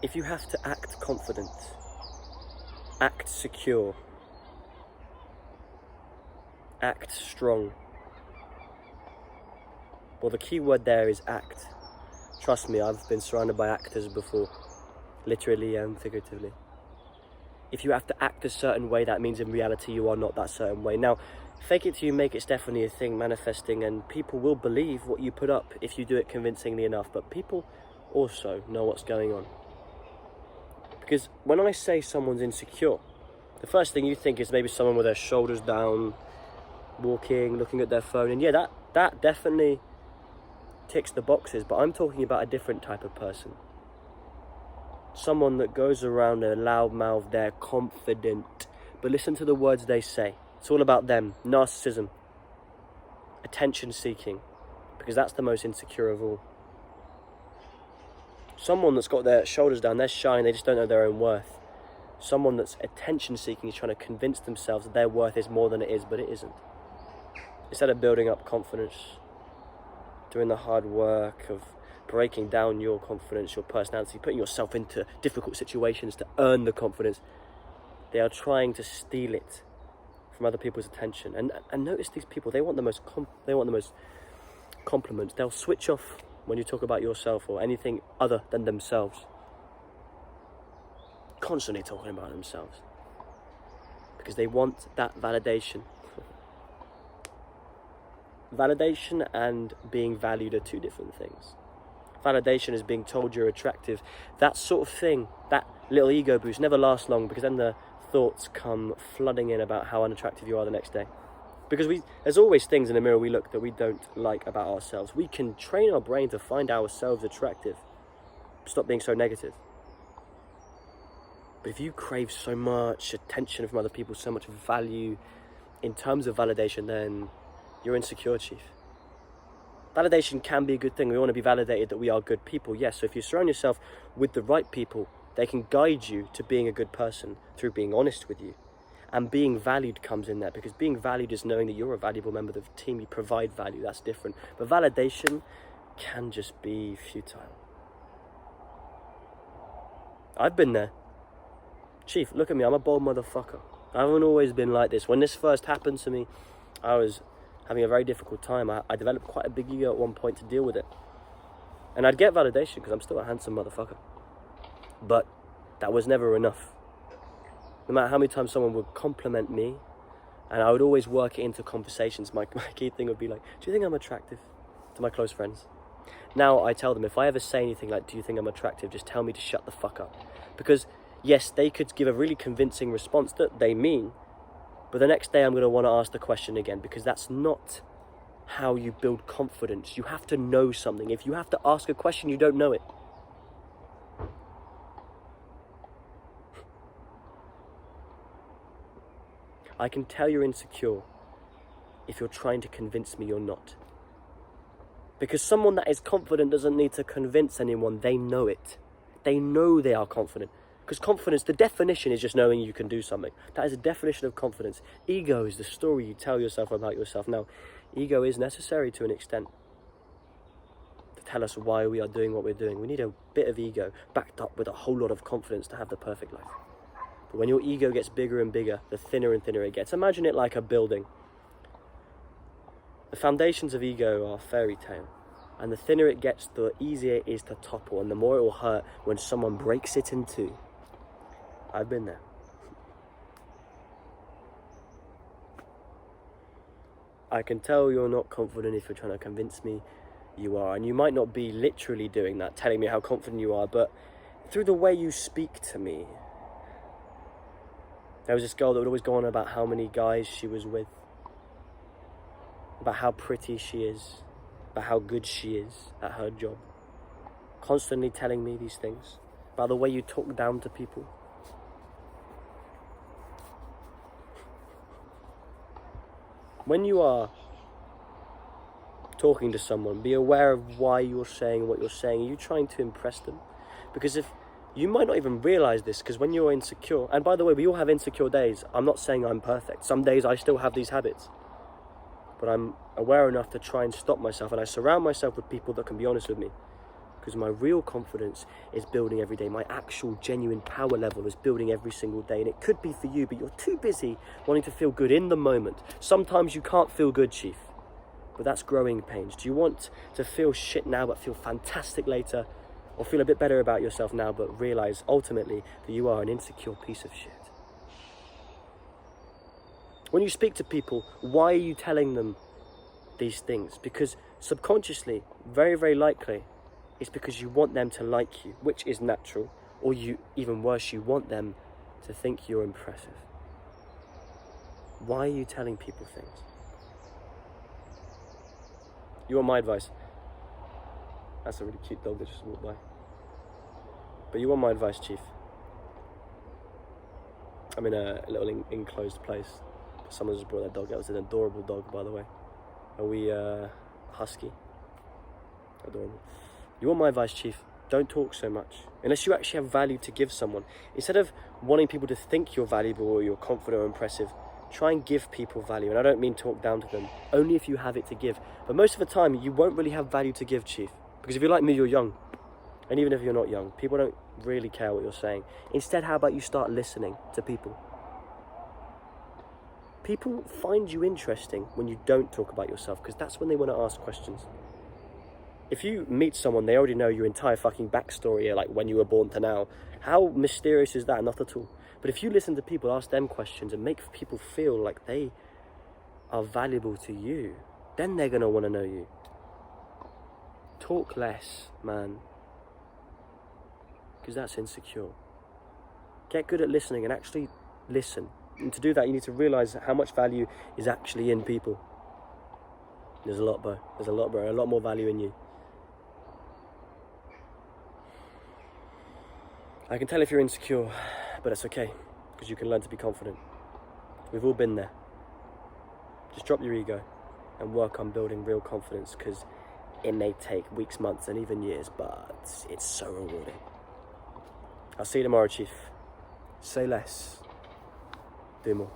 If you have to act confident, act secure, act strong, well, the key word there is act. Trust me, I've been surrounded by actors before, literally and figuratively. If you have to act a certain way, that means in reality you are not that certain way. Now, fake it till you make it's definitely a thing, manifesting, and people will believe what you put up if you do it convincingly enough, but people also know what's going on. Because when I say someone's insecure, the first thing you think is maybe someone with their shoulders down, walking, looking at their phone, and yeah, that definitely ticks the boxes, but I'm talking about a different type of person. Someone that goes around a loud mouth, they're confident, but listen to the words they say. It's all about them. Narcissism, attention seeking, because that's the most insecure of all. Someone that's got their shoulders down, they're shy and they just don't know their own worth. Someone that's attention seeking is trying to convince themselves that their worth is more than it is, but it isn't. Instead of building up confidence, doing the hard work of breaking down your confidence, your personality, putting yourself into difficult situations to earn the confidence, they are trying to steal it from other people's attention. And notice these people, they want the most compliments. They'll switch off when you talk about yourself or anything other than themselves. Constantly talking about themselves. Because they want that validation. Validation and being valued are two different things. Validation is being told you're attractive. That sort of thing, that little ego boost never lasts long, because then the thoughts come flooding in about how unattractive you are the next day. Because there's always things in the mirror we look that we don't like about ourselves. We can train our brain to find ourselves attractive. Stop being so negative. But if you crave so much attention from other people, so much value in terms of validation, then you're insecure, chief. Validation can be a good thing. We want to be validated that we are good people, yes. So if you surround yourself with the right people, they can guide you to being a good person through being honest with you. And being valued comes in there, because being valued is knowing that you're a valuable member of the team. You provide value, that's different. But validation can just be futile. I've been there. Chief, look at me, I'm a bold motherfucker. I haven't always been like this. When this first happened to me, I was having a very difficult time. I developed quite a big ego at one point to deal with it. And I'd get validation because I'm still a handsome motherfucker. But that was never enough. No matter how many times someone would compliment me, and I would always work it into conversations, my key thing would be like, do you think I'm attractive? To my close friends. Now I tell them, if I ever say anything like, do you think I'm attractive? Just tell me to shut the fuck up. Because yes, they could give a really convincing response that they mean, but the next day I'm going to want to ask the question again, because that's not how you build confidence. You have to know something. If you have to ask a question, you don't know it. I can tell you're insecure if you're trying to convince me you're not. Because someone that is confident doesn't need to convince anyone. They know it. They know they are confident. Because confidence, the definition is just knowing you can do something. That is a definition of confidence. Ego is the story you tell yourself about yourself. Now, ego is necessary to an extent to tell us why we are doing what we're doing. We need a bit of ego backed up with a whole lot of confidence to have the perfect life. But when your ego gets bigger and bigger, the thinner and thinner it gets. Imagine it like a building. The foundations of ego are fairy tale. And the thinner it gets, the easier it is to topple. And the more it will hurt when someone breaks it in two. I've been there. I can tell you're not confident if you're trying to convince me you are. And you might not be literally doing that, telling me how confident you are, but through the way you speak to me. There was this girl that would always go on about how many guys she was with, about how pretty she is, about how good she is at her job. Constantly telling me these things, about the way you talk down to people. When you are talking to someone, be aware of why you're saying what you're saying. Are you trying to impress them? Because if you might not even realize this, because when you're insecure, and by the way, we all have insecure days. I'm not saying I'm perfect. Some days I still have these habits. But I'm aware enough to try and stop myself, and I surround myself with people that can be honest with me. Because my real confidence is building every day. My actual genuine power level is building every single day. And it could be for you, but you're too busy wanting to feel good in the moment. Sometimes you can't feel good, Chief, but that's growing pains. Do you want to feel shit now but feel fantastic later? Or feel a bit better about yourself now but realize ultimately that you are an insecure piece of shit? When you speak to people, why are you telling them these things? Because subconsciously, very, very likely, it's because you want them to like you, which is natural, or you, even worse, you want them to think you're impressive. Why are you telling people things? You want my advice? That's a really cute dog that just walked by. But you want my advice, Chief? I'm in a little enclosed place. Someone just brought their dog. That was an adorable dog, by the way. Husky. Adorable. You want my advice, Chief? Don't talk so much. Unless you actually have value to give someone. Instead of wanting people to think you're valuable or you're confident or impressive, try and give people value. And I don't mean talk down to them. Only if you have it to give. But most of the time, you won't really have value to give, Chief. Because if you're like me, you're young. And even if you're not young, people don't really care what you're saying. Instead, how about you start listening to people? People find you interesting when you don't talk about yourself, because that's when they want to ask questions. If you meet someone, they already know your entire fucking backstory, like when you were born to now. How mysterious is that? Not at all. But if you listen to people, ask them questions, and make people feel like they are valuable to you, then they're going to want to know you. Talk less, man. Because that's insecure. Get good at listening and actually listen. And to do that, you need to realise how much value is actually in people. There's a lot, bro. There's a lot, bro. A lot more value in you. I can tell if you're insecure, but it's okay, because you can learn to be confident. We've all been there. Just drop your ego and work on building real confidence, because it may take weeks, months, and even years, but it's so rewarding. I'll see you tomorrow, Chief. Say less. Do more.